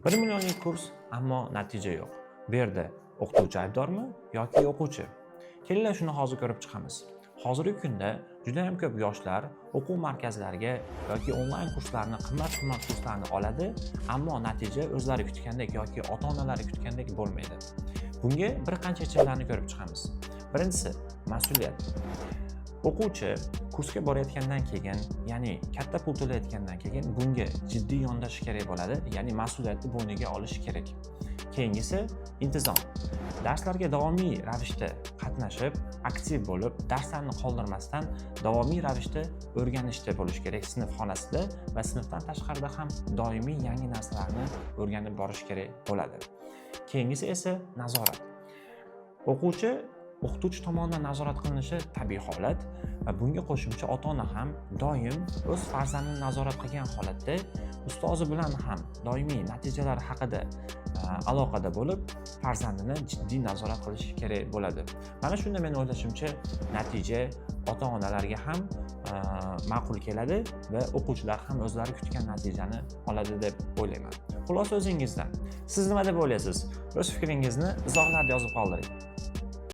1 millionlik kurs, ammo natija yo'q. Bu yerda o'qituvchi aybdormi yoki o'quvchi? Kelinglar shuni hozir ko'rib chiqamiz. Hozirgi kunda juda ham ko'p yoshlar o'quv markazlariga yoki onlayn kurslarni, qimmat kurslarni oladi, ammo natija o'zlari kutgandek yoki ota-onalari kutgandek bo'lmaydi. Bunga bir qancha chillarni ko'rib chiqamiz. Birinchisi, mas'uliyat. O'quvchi kursga borayotgandan keyin, ya'ni katta pul to'layotgandan keyin bunga jiddiy yondashish kerak bo'ladi, ya'ni mas'uliyatni bo'yniga olish kerak. Keyingisi intizom. Darslarga davomiy ravishda qatnashib, aktiv bo'lib, darslarni qoldirmasdan davomiy ravishda o'rganishda bo'lish kerak sinf xonasida va sinfdan tashqarida ham doimiy yangi narsalarni o'rganib borish kerak bo'ladi. Keyingisi esa nazorat. O'qituvchi tomonidan nazorat qilinishi tabiiy holat va bunga qo'shimcha ota-ona ham doim o'z farzandini nazorat qilgan holatda ustozi bilan ham doimiy natijalar haqida aloqada bo'lib, farzandini jiddiy nazorat qilishi kerak bo'ladi. Mana shunda men o'ylashimcha natija ota-onalarga ham ma'qul keladi va o'quvchilar ham o'zlari kutgan natijani oladi deb o'ylayman. Xulosa o'zingizdan. Siz nima deb o'ylaysiz? O'z fikringizni izohlarda yozib qoldiring.